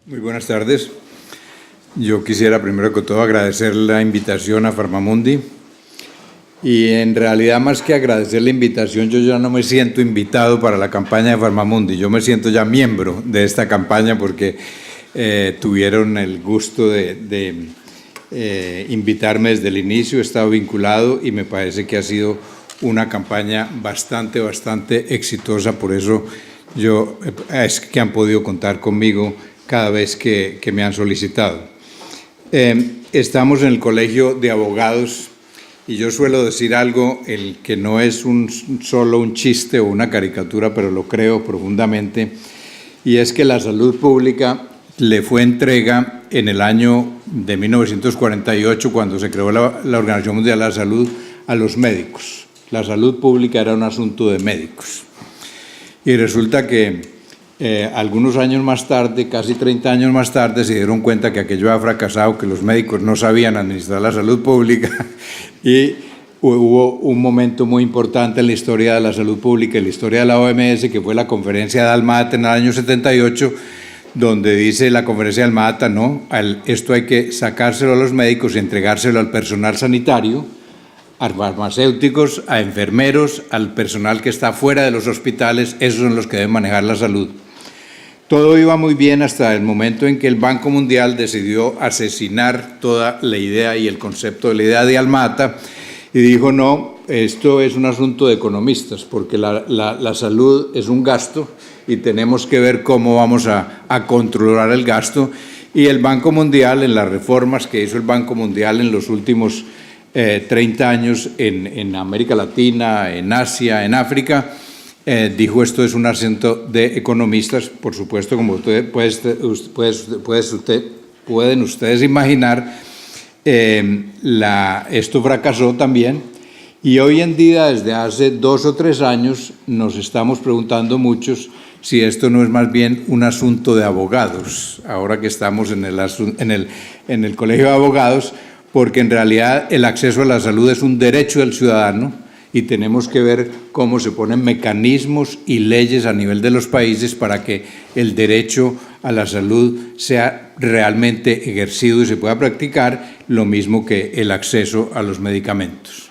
Muy buenas tardes. Yo quisiera primero que todo agradecer la invitación a Farmamundi y en realidad más que agradecer la invitación yo ya no me siento invitado para la campaña de Farmamundi, yo me siento ya miembro de esta campaña porque tuvieron el gusto de invitarme desde el inicio, he estado vinculado y me parece que ha sido una campaña bastante exitosa, por eso es que han podido contar conmigo cada vez que me han solicitado. Estamos en el Colegio de Abogados y yo suelo decir algo, el que no es solo un chiste o una caricatura, pero lo creo profundamente, y es que la salud pública le fue entrega en el año de 1948, cuando se creó la Organización Mundial de la Salud, a los médicos. La salud pública era un asunto de médicos. Y resulta que algunos años más tarde, casi 30 años más tarde, se dieron cuenta que aquello había fracasado, que los médicos no sabían administrar la salud pública y hubo un momento muy importante en la historia de la salud pública, en la historia de la OMS, que fue la conferencia de Alma-Ata en el año 78, donde dice la conferencia de Alma-Ata, no, esto hay que sacárselo a los médicos y entregárselo al personal sanitario, a farmacéuticos, a enfermeros, al personal que está fuera de los hospitales, esos son los que deben manejar la salud. Todo iba muy bien hasta el momento en que el Banco Mundial decidió asesinar toda la idea y el concepto de la idea de Alma-Ata y dijo, no, esto es un asunto de economistas, porque la salud es un gasto y tenemos que ver cómo vamos a controlar el gasto. Y el Banco Mundial, en las reformas que hizo el Banco Mundial en los últimos 30 años en América Latina, en Asia, en África, dijo esto es un asunto de economistas, por supuesto, como pueden ustedes imaginar, esto fracasó también y hoy en día, desde hace 2 o 3 años, nos estamos preguntando muchos si esto no es más bien un asunto de abogados, ahora que estamos en el Colegio de Abogados, porque en realidad el acceso a la salud es un derecho del ciudadano y tenemos que ver cómo se ponen mecanismos y leyes a nivel de los países para que el derecho a la salud sea realmente ejercido y se pueda practicar, lo mismo que el acceso a los medicamentos.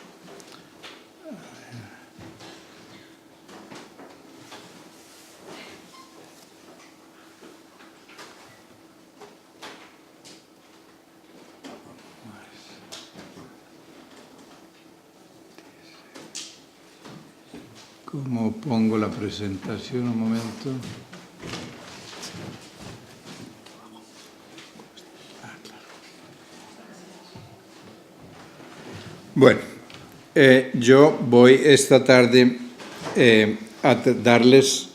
¿Cómo pongo la presentación? Un momento. Bueno, yo voy esta tarde a darles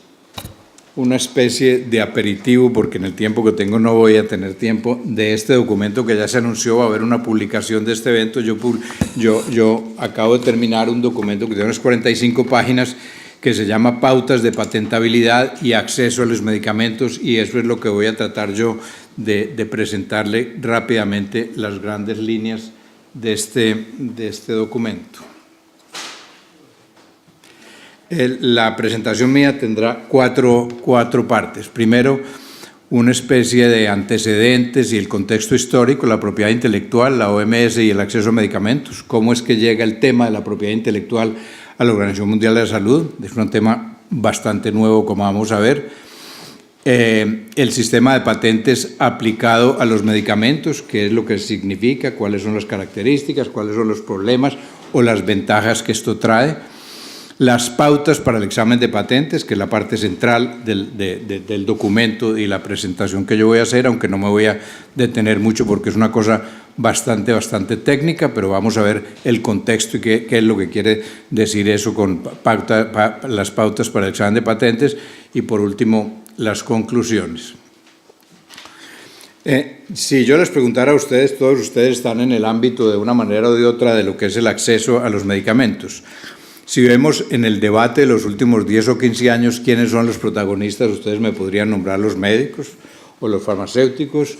una especie de aperitivo, porque en el tiempo que tengo no voy a tener tiempo, de este documento que ya se anunció, va a haber una publicación de este evento. Yo acabo de terminar un documento que tiene unas 45 páginas que se llama Pautas de Patentabilidad y Acceso a los Medicamentos, y eso es lo que voy a tratar yo de presentarle rápidamente las grandes líneas de este documento. La presentación mía tendrá cuatro partes. Primero, una especie de antecedentes y el contexto histórico, la propiedad intelectual, la OMS y el acceso a medicamentos. ¿Cómo es que llega el tema de la propiedad intelectual a la Organización Mundial de la Salud? Es un tema bastante nuevo, como vamos a ver. El sistema de patentes aplicado a los medicamentos, qué es lo que significa, cuáles son las características, cuáles son los problemas o las ventajas que esto trae. Las pautas para el examen de patentes, que es la parte central del documento y la presentación que yo voy a hacer, aunque no me voy a detener mucho porque es una cosa bastante técnica, pero vamos a ver el contexto y qué es lo que quiere decir eso con las pautas para el examen de patentes y, por último, las conclusiones. Si yo les preguntara a ustedes, todos ustedes están en el ámbito de una manera o de otra de lo que es el acceso a los medicamentos. Si vemos en el debate de los últimos 10 o 15 años quiénes son los protagonistas, ustedes me podrían nombrar los médicos o los farmacéuticos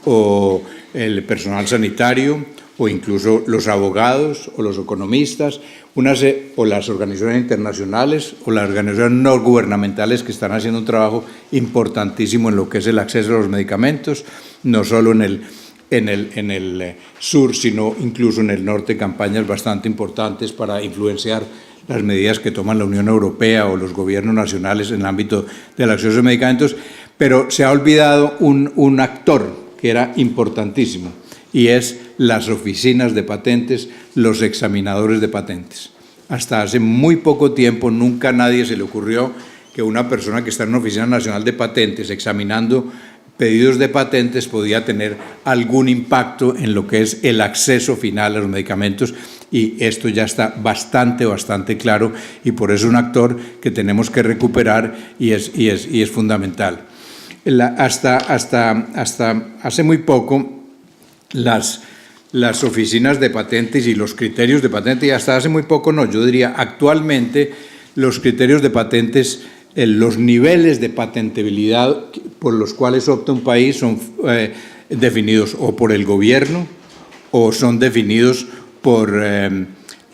o el personal sanitario o incluso los abogados o los economistas, o las organizaciones internacionales o las organizaciones no gubernamentales que están haciendo un trabajo importantísimo en lo que es el acceso a los medicamentos, no solo en el sur, sino incluso en el norte, campañas bastante importantes para influenciar las medidas que toman la Unión Europea o los gobiernos nacionales en el ámbito del acceso a medicamentos, pero se ha olvidado un actor que era importantísimo, y es las oficinas de patentes, los examinadores de patentes. Hasta hace muy poco tiempo nunca a nadie se le ocurrió que una persona que está en una oficina nacional de patentes examinando pedidos de patentes podía tener algún impacto en lo que es el acceso final a los medicamentos, y esto ya está bastante claro, y por eso es un actor que tenemos que recuperar y es fundamental. Hasta hace muy poco las oficinas de patentes y los criterios de patente, y hasta hace muy poco no, yo diría actualmente los criterios de patentes, los niveles de patentabilidad por los cuales opta un país son definidos o por el gobierno o son definidos por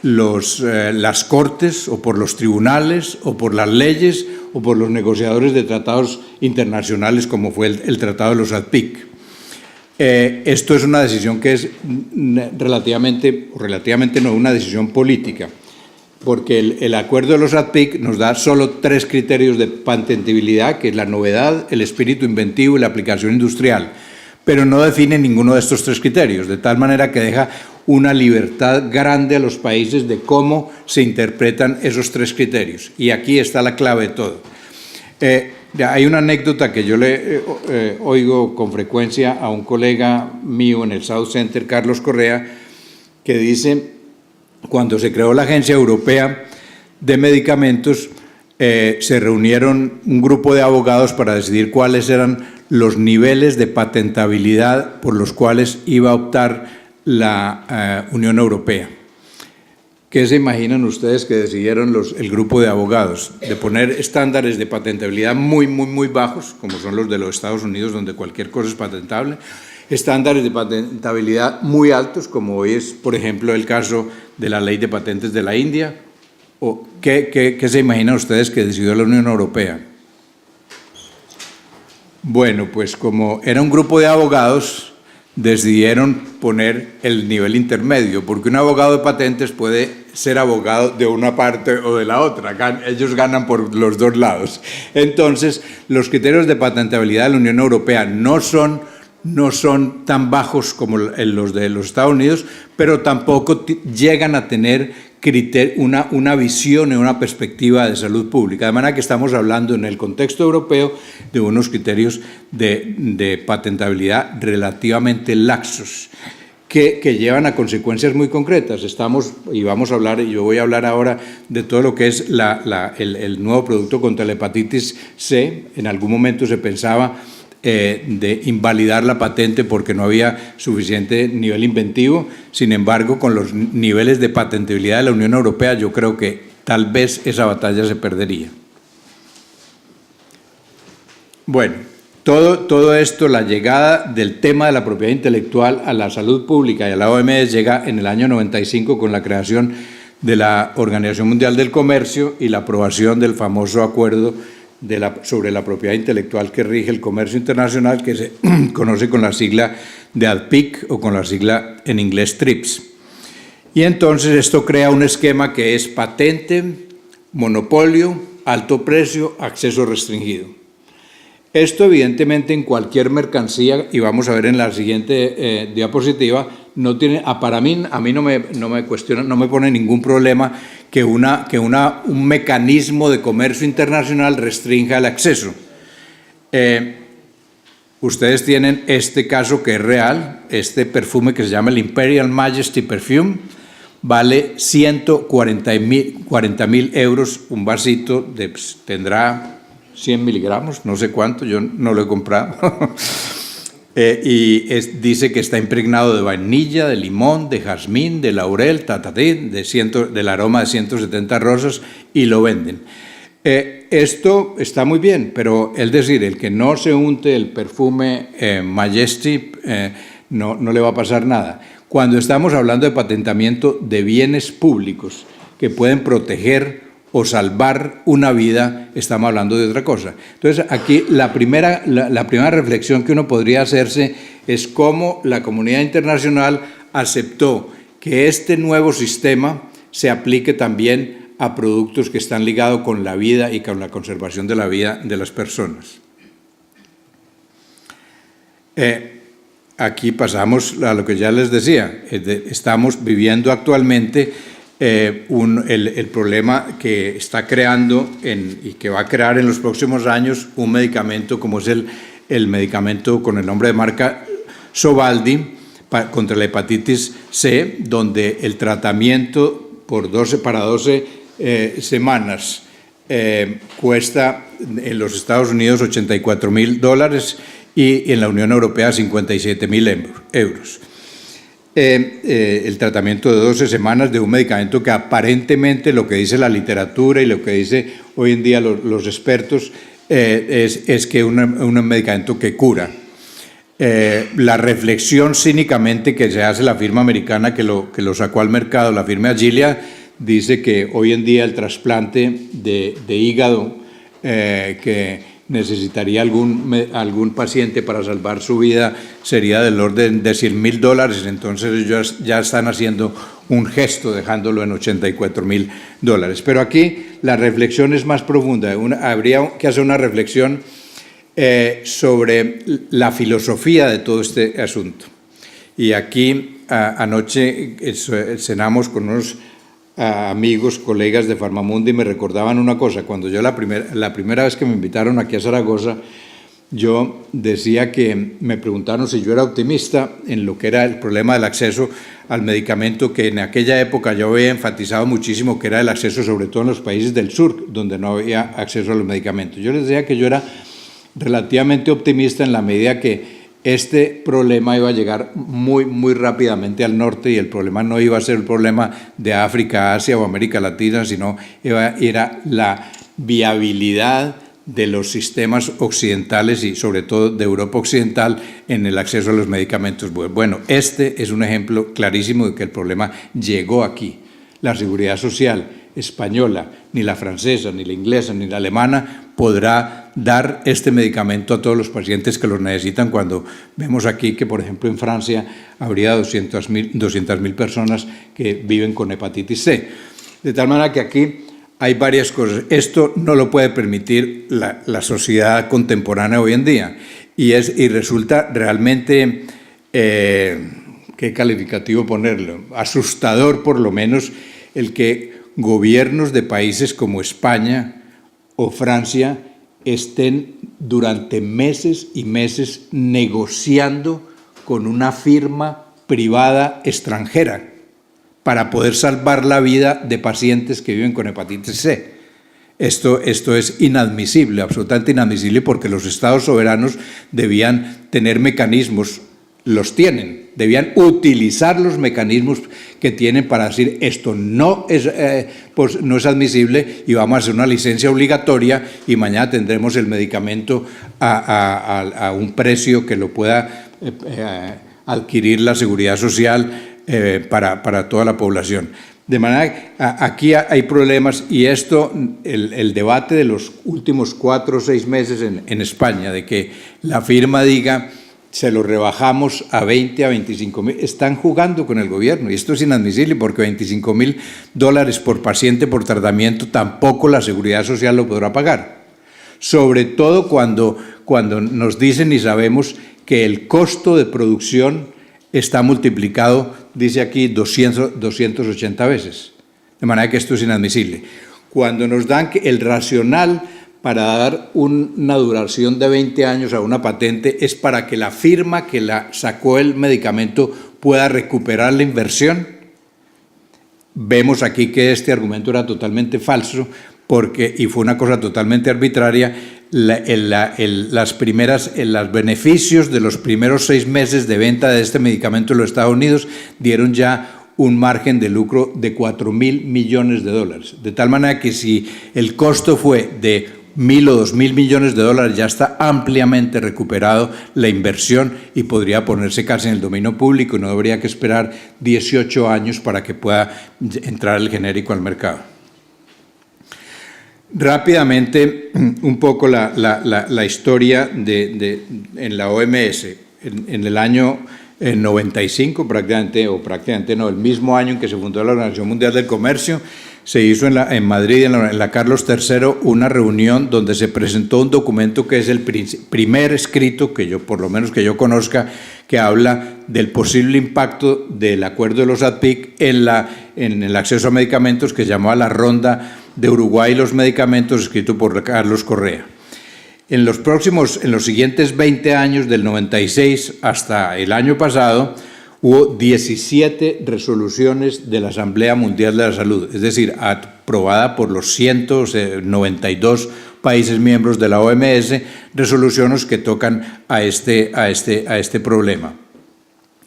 las cortes o por los tribunales o por las leyes o por los negociadores de tratados internacionales, como fue el Tratado de los ADPIC. Esto es una decisión que es relativamente no, una decisión política, porque el acuerdo de los ADPIC nos da solo 3 criterios de patentabilidad, que es la novedad, el espíritu inventivo y la aplicación industrial, pero no define ninguno de estos 3 criterios, de tal manera que deja una libertad grande a los países de cómo se interpretan esos 3 criterios. Y aquí está la clave de todo. Hay una anécdota que yo le oigo con frecuencia a un colega mío en el South Center, Carlos Correa, que dice: cuando se creó la Agencia Europea de Medicamentos, se reunieron un grupo de abogados para decidir cuáles eran los niveles de patentabilidad por los cuales iba a optar la Unión Europea. ¿Qué se imaginan ustedes que decidieron el grupo de abogados? De poner estándares de patentabilidad muy bajos, como son los de los Estados Unidos, donde cualquier cosa es patentable, estándares de patentabilidad muy altos, como hoy es, por ejemplo, el caso de la Ley de Patentes de la India. ¿O qué se imaginan ustedes que decidió la Unión Europea? Bueno, pues como era un grupo de abogados, decidieron poner el nivel intermedio, porque un abogado de patentes puede ser abogado de una parte o de la otra, ellos ganan por los dos lados. Entonces, los criterios de patentabilidad de la Unión Europea no son tan bajos como los de los Estados Unidos, pero tampoco llegan a tener una visión y una perspectiva de salud pública. De manera que estamos hablando en el contexto europeo de unos criterios de patentabilidad relativamente laxos, que llevan a consecuencias muy concretas. Yo voy a hablar ahora de todo lo que es el nuevo producto contra la hepatitis C. En algún momento se pensaba de invalidar la patente porque no había suficiente nivel inventivo. Sin embargo, con los niveles de patentabilidad de la Unión Europea, yo creo que tal vez esa batalla se perdería. Bueno, todo esto, la llegada del tema de la propiedad intelectual a la salud pública y a la OMS llega en el año 95 con la creación de la Organización Mundial del Comercio y la aprobación del famoso acuerdo sobre la propiedad intelectual que rige el comercio internacional, que se conoce con la sigla de ADPIC o con la sigla en inglés TRIPS. Y entonces esto crea un esquema que es patente, monopolio, alto precio, acceso restringido. Esto evidentemente en cualquier mercancía, y vamos a ver en la siguiente diapositiva, no tiene, a mí no me cuestiona, no me pone ningún problema que un mecanismo de comercio internacional restrinja el acceso. Ustedes tienen este caso que es real, este perfume que se llama el Imperial Majesty Perfume, vale 140.000 euros, un vasito tendrá 100 miligramos, no sé cuánto, yo no lo he comprado. Dice que está impregnado de vainilla, de limón, de jazmín, de laurel, del aroma de 170 rosas, y lo venden. Esto está muy bien, pero es decir, el que no se unte el perfume Majesty no le va a pasar nada. Cuando estamos hablando de patentamiento de bienes públicos que pueden proteger o salvar una vida, estamos hablando de otra cosa. Entonces, aquí la primera reflexión que uno podría hacerse es cómo la comunidad internacional aceptó que este nuevo sistema se aplique también a productos que están ligados con la vida y con la conservación de la vida de las personas. Aquí pasamos a lo que ya les decía. Estamos viviendo actualmente el problema que está creando y que va a crear en los próximos años un medicamento como es el medicamento con el nombre de marca Sovaldi contra la hepatitis C, donde el tratamiento para 12 semanas cuesta en los Estados Unidos $84.000 y en la Unión Europea 57.000 euros. El tratamiento de 12 semanas de un medicamento que aparentemente lo que dice la literatura y lo que dice hoy en día los expertos es que es un medicamento que cura. La reflexión cínicamente que se hace la firma americana que lo sacó al mercado, la firma Gilead, dice que hoy en día el trasplante de hígado que necesitaría algún paciente para salvar su vida sería del orden de $100.000, entonces ellos ya están haciendo un gesto dejándolo en $84.000. Pero aquí la reflexión es más profunda, habría que hacer una reflexión sobre la filosofía de todo este asunto. Y aquí anoche cenamos con unos amigos, colegas de Farmamundi, me recordaban una cosa. Cuando yo la primera vez que me invitaron aquí a Zaragoza, yo decía que me preguntaron si yo era optimista en lo que era el problema del acceso al medicamento, que en aquella época yo había enfatizado muchísimo que era el acceso, sobre todo en los países del sur, donde no había acceso a los medicamentos. Yo les decía que yo era relativamente optimista en la medida que este problema iba a llegar muy, muy rápidamente al norte y el problema no iba a ser el problema de África, Asia o América Latina, sino era la viabilidad de los sistemas occidentales y sobre todo de Europa Occidental en el acceso a los medicamentos. Bueno, este es un ejemplo clarísimo de que el problema llegó aquí. La seguridad social española, ni la francesa, ni la inglesa, ni la alemana podrá dar este medicamento a todos los pacientes que los necesitan, cuando vemos aquí que, por ejemplo, en Francia habría 200.000 personas que viven con hepatitis C. De tal manera que aquí hay varias cosas. Esto no lo puede permitir la sociedad contemporánea hoy en día y resulta realmente, ¿qué calificativo ponerlo? Asustador, por lo menos, el que gobiernos de países como España o Francia estén durante meses y meses negociando con una firma privada extranjera para poder salvar la vida de pacientes que viven con hepatitis C. Esto es inadmisible, absolutamente inadmisible, porque los estados soberanos debían tener mecanismos, los tienen, debían utilizar los mecanismos que tienen para decir esto no es admisible y vamos a hacer una licencia obligatoria y mañana tendremos el medicamento a un precio que lo pueda adquirir la seguridad social para toda la población. De manera que aquí hay problemas y esto, el debate de los últimos 4 o 6 meses en España, de que la firma diga se lo rebajamos a 20, a 25.000, están jugando con el gobierno y esto es inadmisible porque $25.000 por paciente por tratamiento tampoco la seguridad social lo podrá pagar. Sobre todo cuando nos dicen y sabemos que el costo de producción está multiplicado, dice aquí, 280 veces. De manera que esto es inadmisible. Cuando nos dan el racional para dar una duración de 20 años a una patente es para que la firma que sacó el medicamento pueda recuperar la inversión. Vemos aquí que este argumento era totalmente falso y fue una cosa totalmente arbitraria. Los beneficios de los primeros 6 meses de venta de este medicamento en los Estados Unidos dieron ya un margen de lucro de $4.000 millones. De tal manera que si el costo fue de 1.000 o 2.000 millones de dólares, ya está ampliamente recuperado la inversión y podría ponerse casi en el dominio público y no habría que esperar 18 años para que pueda entrar el genérico al mercado. Rápidamente, un poco la historia en la OMS. En el año 95, prácticamente no, el mismo año en que se fundó la Organización Mundial del Comercio, se hizo en Madrid, en la Carlos III, una reunión donde se presentó un documento que es el primer escrito, por lo menos que yo conozca, que habla del posible impacto del acuerdo de los ADPIC en el acceso a medicamentos, que se llamaba la Ronda de Uruguay y los medicamentos, escrito por Carlos Correa. En los siguientes 20 años, del 96 hasta el año pasado, hubo 17 resoluciones de la Asamblea Mundial de la Salud, es decir, aprobada por los 192 países miembros de la OMS, resoluciones que tocan a este problema.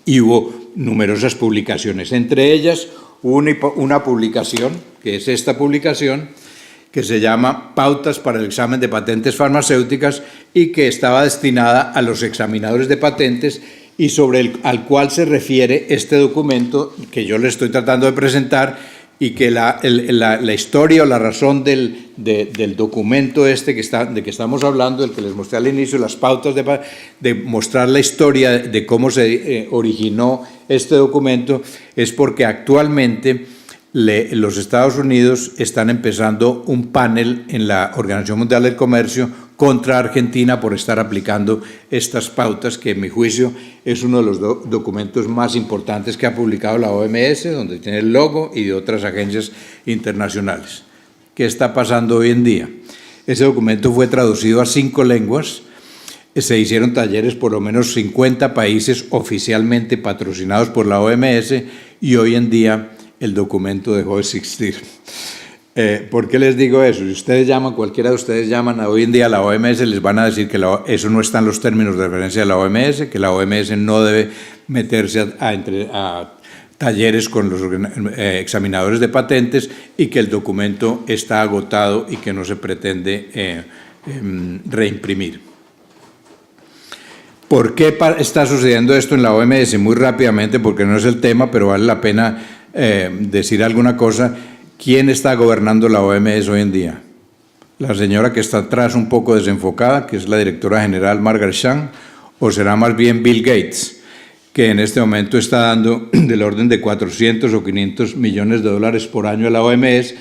Y hubo numerosas publicaciones, entre ellas una publicación, que es esta publicación, que se llama Pautas para el examen de patentes farmacéuticas y que estaba destinada a los examinadores de patentes y al cual se refiere este documento que yo le estoy tratando de presentar y que la historia o la razón del documento de que estamos hablando, del que les mostré al inicio, las pautas de mostrar la historia de cómo se originó este documento, es porque actualmente los Estados Unidos están empezando un panel en la Organización Mundial del Comercio contra Argentina por estar aplicando estas pautas, que en mi juicio es uno de los documentos más importantes que ha publicado la OMS, donde tiene el logo, y de otras agencias internacionales. ¿Qué está pasando hoy en día? Ese documento fue traducido a 5 lenguas, se hicieron talleres por lo menos 50 países oficialmente patrocinados por la OMS y hoy en día el documento dejó de existir. ¿Por qué les digo eso? Si ustedes cualquiera de ustedes llaman hoy en día a la OMS, les van a decir que eso no está en los términos de referencia de la OMS, que la OMS no debe meterse a talleres con los examinadores de patentes y que el documento está agotado y que no se pretende reimprimir. ¿Por qué está sucediendo esto en la OMS? Muy rápidamente, porque no es el tema, pero vale la pena decir alguna cosa. ¿Quién está gobernando la OMS hoy en día? La señora que está atrás un poco desenfocada, que es la directora general Margaret Chan, o será más bien Bill Gates, que en este momento está dando del orden de 400 o 500 millones de dólares por año a la OMS,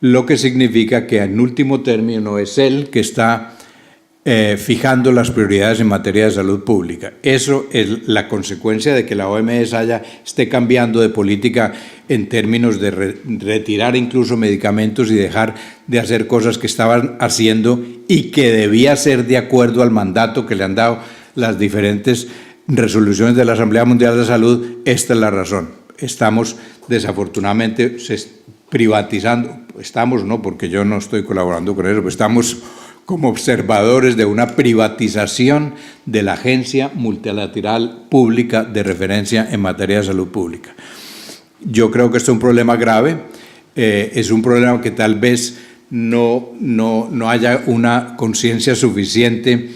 lo que significa que en último término es él que está fijando las prioridades en materia de salud pública. Eso es la consecuencia de que la OMS esté cambiando de política en términos de retirar incluso medicamentos y dejar de hacer cosas que estaban haciendo y que debía ser de acuerdo al mandato que le han dado las diferentes resoluciones de la Asamblea Mundial de Salud. Esta es la razón. Estamos desafortunadamente privatizando, no porque yo no estoy colaborando con eso, pero estamos como observadores de una privatización de la Agencia Multilateral Pública de Referencia en materia de salud pública. Yo creo que esto es un problema grave, es un problema que tal vez no haya una conciencia suficiente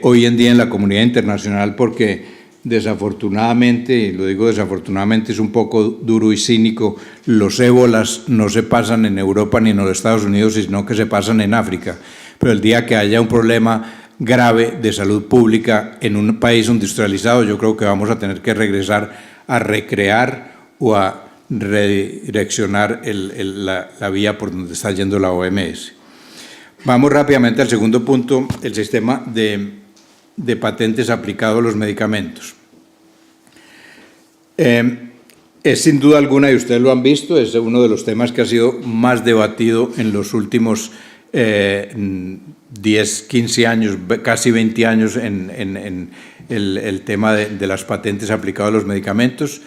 hoy en día en la comunidad internacional, porque desafortunadamente, y lo digo desafortunadamente, es un poco duro y cínico, los ébolas no se pasan en Europa ni en los Estados Unidos, sino que se pasan en África. Pero el día que haya un problema grave de salud pública en un país industrializado, yo creo que vamos a tener que regresar a recrear o a redireccionar la vía por donde está yendo la OMS. Vamos rápidamente al segundo punto, el sistema de patentes aplicado a los medicamentos. Es sin duda alguna, y ustedes lo han visto, es uno de los temas que ha sido más debatido en los últimos 10, 15 años, casi 20 años en el tema de las patentes aplicadas a los medicamentos.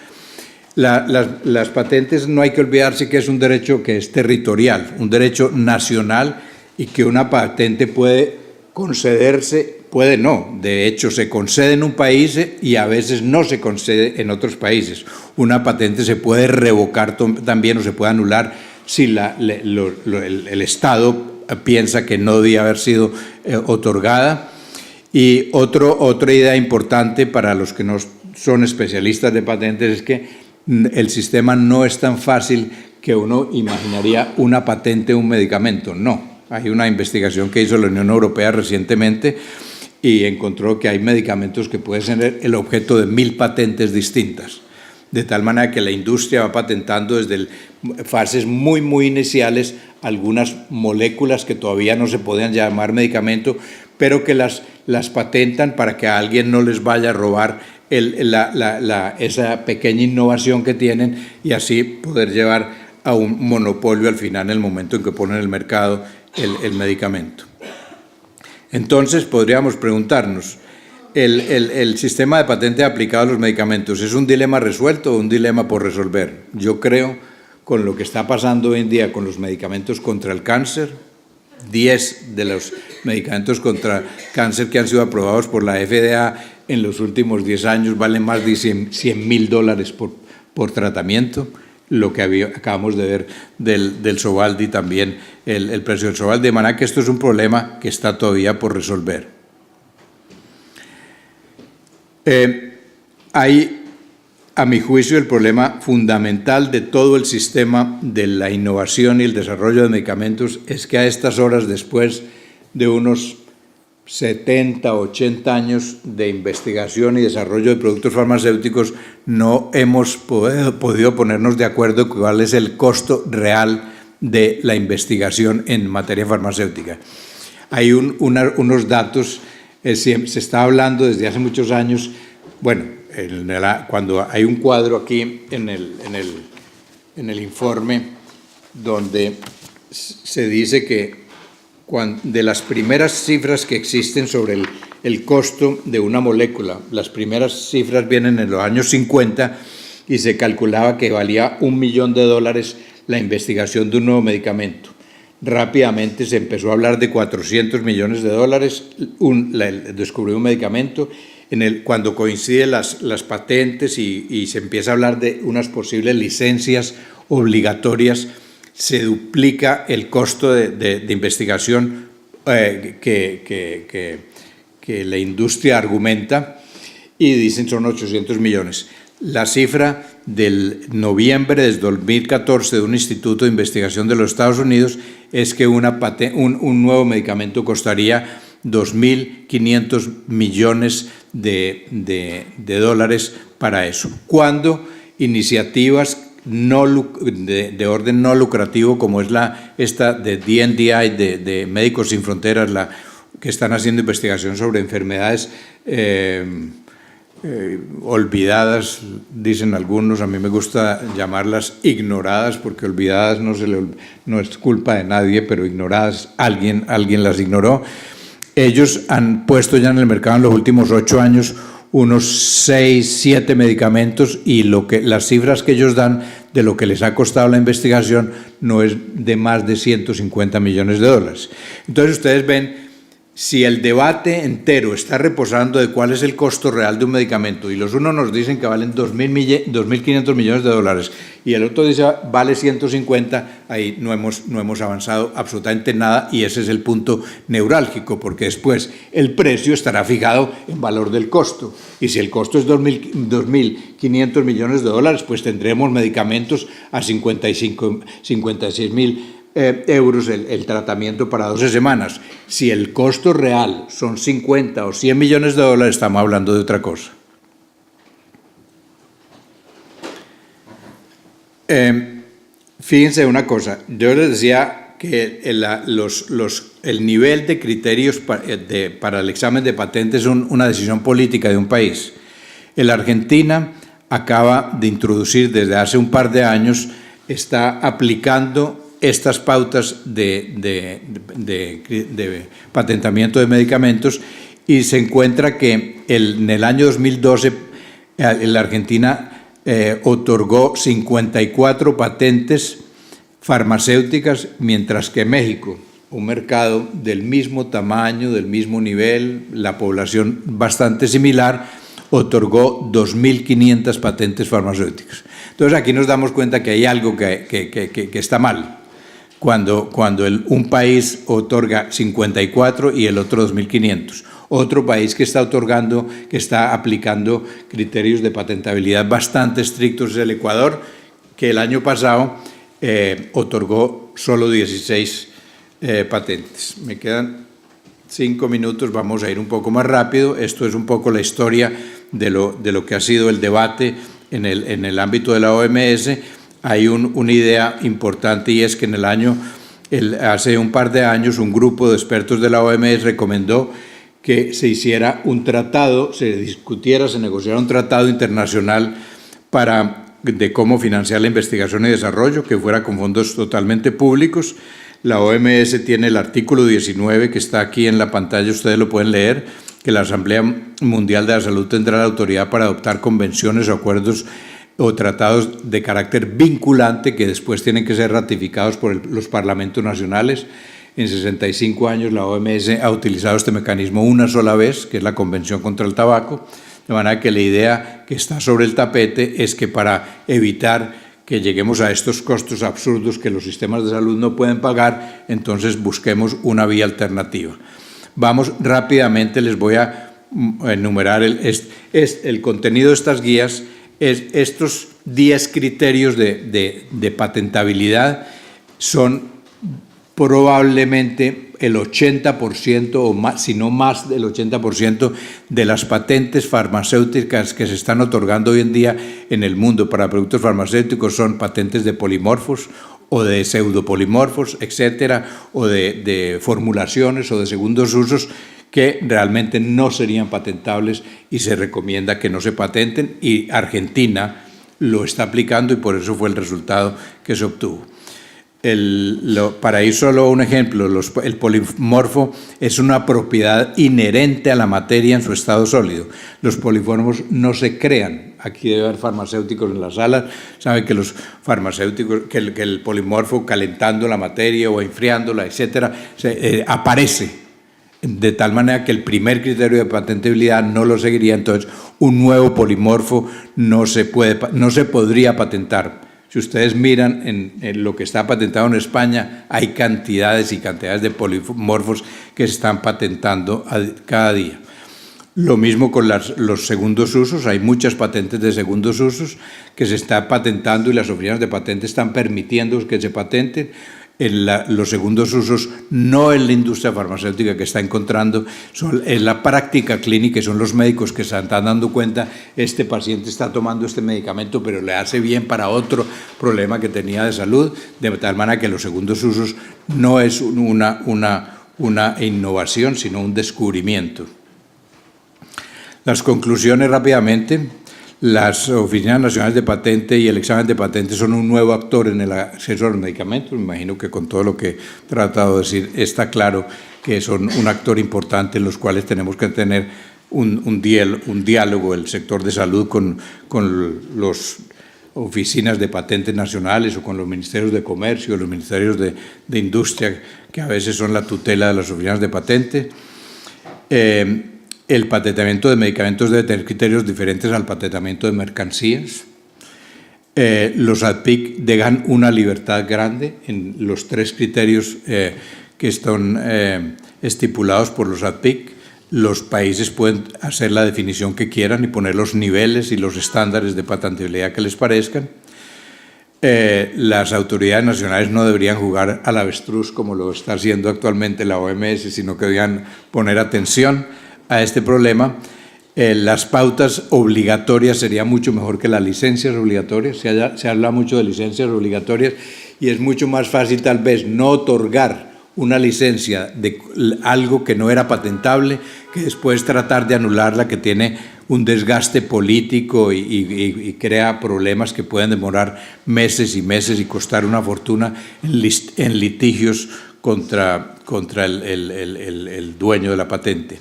Las patentes, no hay que olvidarse que es un derecho que es territorial, un derecho nacional, y que una patente puede concederse, puede no, de hecho se concede en un país y a veces no se concede en otros países. Una patente se puede revocar también o se puede anular si el Estado piensa que no debía haber sido otorgada. Y otra idea importante para los que no son especialistas de patentes es que el sistema no es tan fácil que uno imaginaría una patente de un medicamento. No, hay una investigación que hizo la Unión Europea recientemente y encontró que hay medicamentos que pueden ser el objeto de 1000 patentes distintas. De tal manera que la industria va patentando desde fases muy iniciales algunas moléculas que todavía no se podían llamar medicamento, pero que las patentan para que a alguien no les vaya a robar esa pequeña innovación que tienen y así poder llevar a un monopolio al final en el momento en que ponen en el mercado el medicamento. Entonces podríamos preguntarnos, ¿el sistema de patente aplicado a los medicamentos es un dilema resuelto o un dilema por resolver? Yo creo, con lo que está pasando hoy en día con los medicamentos contra el cáncer, 10 de los medicamentos contra cáncer que han sido aprobados por la FDA en los últimos 10 años valen más de $100,000 por tratamiento. Lo que acabamos de ver del Sovaldi también, el precio del Sovaldi, de manera que esto es un problema que está todavía por resolver. Hay, a mi juicio, el problema fundamental de todo el sistema de la innovación y el desarrollo de medicamentos es que a estas horas, después de unos 70, 80 años de investigación y desarrollo de productos farmacéuticos, no hemos podido ponernos de acuerdo cuál es el costo real de la investigación en materia farmacéutica. Hay unos datos, se está hablando desde hace muchos años, bueno, cuando hay un cuadro aquí en el informe donde se dice que de las primeras cifras que existen sobre el costo de una molécula, las primeras cifras vienen en los años 50 y se calculaba que valía $1 millón la investigación de un nuevo medicamento. Rápidamente se empezó a hablar de $400 millones, descubrió un medicamento. Cuando coinciden las patentes y se empieza a hablar de unas posibles licencias obligatorias, se duplica el costo de investigación que la industria argumenta y dicen son 800 millones. La cifra del noviembre de 2014 de un instituto de investigación de los Estados Unidos es que un nuevo medicamento costaría $2.500 millones de dólares para eso. Cuando iniciativas de orden no lucrativo, como es esta de DNDi, de Médicos Sin Fronteras, que están haciendo investigación sobre enfermedades olvidadas, dicen algunos, a mí me gusta llamarlas ignoradas, porque olvidadas no es culpa de nadie, pero ignoradas, alguien las ignoró. Ellos han puesto ya en el mercado en los últimos 8 años unos 6, 7 medicamentos y las cifras que ellos dan de lo que les ha costado la investigación no es de más de $150 millones. Entonces ustedes ven, si el debate entero está reposando de cuál es el costo real de un medicamento y los unos nos dicen que valen $2.500 millones y el otro dice vale 150, ahí no hemos avanzado absolutamente nada y ese es el punto neurálgico, porque después el precio estará fijado en valor del costo y si el costo es $2.500 millones, pues tendremos medicamentos a 56.000 euros el tratamiento para 12 semanas. Si el costo real son 50 o 100 millones de dólares, estamos hablando de otra cosa. Fíjense una cosa, yo les decía que el nivel de criterios para el examen de patentes es una decisión política de un país. La Argentina acaba de introducir desde hace un par de años, está aplicando estas pautas de patentamiento de medicamentos y se encuentra que en el año 2012 la Argentina otorgó 54 patentes farmacéuticas, mientras que México, un mercado del mismo tamaño, del mismo nivel, la población bastante similar, otorgó 2.500 patentes farmacéuticas. Entonces aquí nos damos cuenta que hay algo que está mal. cuando un país otorga 54 y el otro 2.500. Otro país que está aplicando criterios de patentabilidad bastante estrictos es el Ecuador, que el año pasado otorgó solo 16 patentes. Me quedan 5 minutos, vamos a ir un poco más rápido. Esto es un poco la historia de lo que ha sido el debate en el ámbito de la OMS. Hay una idea importante, y es que hace un par de años un grupo de expertos de la OMS recomendó que se hiciera un tratado, se negociara un tratado internacional de cómo financiar la investigación y desarrollo, que fuera con fondos totalmente públicos. La OMS tiene el artículo 19, que está aquí en la pantalla, ustedes lo pueden leer, que la Asamblea Mundial de la Salud tendrá la autoridad para adoptar convenciones o acuerdos o tratados de carácter vinculante que después tienen que ser ratificados por los parlamentos nacionales. En 65 años la OMS ha utilizado este mecanismo una sola vez, que es la Convención contra el Tabaco, de manera que la idea que está sobre el tapete es que para evitar que lleguemos a estos costos absurdos que los sistemas de salud no pueden pagar, entonces busquemos una vía alternativa. Vamos rápidamente, les voy a enumerar el contenido de estas guías. Estos 10 criterios de patentabilidad son probablemente el 80% o más, si no más del 80% de las patentes farmacéuticas que se están otorgando hoy en día en el mundo para productos farmacéuticos son patentes de polimorfos o de pseudopolimorfos, etcétera, o de formulaciones o de segundos usos que realmente no serían patentables y se recomienda que no se patenten, y Argentina lo está aplicando y por eso fue el resultado que se obtuvo. Para ir solo a un ejemplo, el polimorfo es una propiedad inherente a la materia en su estado sólido. Los polimorfos no se crean. Aquí debe haber farmacéuticos en la sala. Saben que los farmacéuticos, que el polimorfo calentando la materia o enfriándola, etcétera, aparece. De tal manera que el primer criterio de patentabilidad no lo seguiría. Entonces, un nuevo polimorfo no se podría patentar. Si ustedes miran en lo que está patentado en España, hay cantidades y cantidades de polimorfos que se están patentando cada día. Lo mismo con los segundos usos. Hay muchas patentes de segundos usos que se están patentando y las oficinas de patentes están permitiendo que se patenten. Los segundos usos no es la industria farmacéutica que está encontrando, es la práctica clínica, y son los médicos que se están dando cuenta, este paciente está tomando este medicamento pero le hace bien para otro problema que tenía de salud, de tal manera que los segundos usos no es una innovación, sino un descubrimiento. Las conclusiones rápidamente. Las oficinas nacionales de patente y el examen de patente son un nuevo actor en el acceso a los medicamentos. Me imagino que con todo lo que he tratado de decir está claro que son un actor importante en los cuales tenemos que tener un diálogo el sector de salud con las oficinas de patentes nacionales o con los ministerios de comercio, los ministerios de industria, que a veces son la tutela de las oficinas de patente. El patentamiento de medicamentos debe tener criterios diferentes al patentamiento de mercancías. Los ADPIC dejan una libertad grande en los 3 criterios que están estipulados por los ADPIC. Los países pueden hacer la definición que quieran y poner los niveles y los estándares de patentabilidad que les parezcan. Las autoridades nacionales no deberían jugar al avestruz como lo está haciendo actualmente la OMS, sino que deberían poner atención a este problema. Las pautas obligatorias sería mucho mejor que las licencias obligatorias. Se habla mucho de licencias obligatorias y es mucho más fácil tal vez no otorgar una licencia de algo que no era patentable que después tratar de anularla, que tiene un desgaste político y crea problemas que pueden demorar meses y meses y costar una fortuna en litigios contra el dueño de la patente.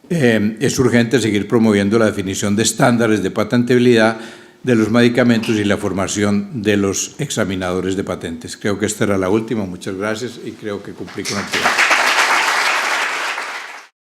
Es urgente seguir promoviendo la definición de estándares de patentabilidad de los medicamentos y la formación de los examinadores de patentes. Creo que esta era la última. Muchas gracias y creo que cumplí con el tiempo.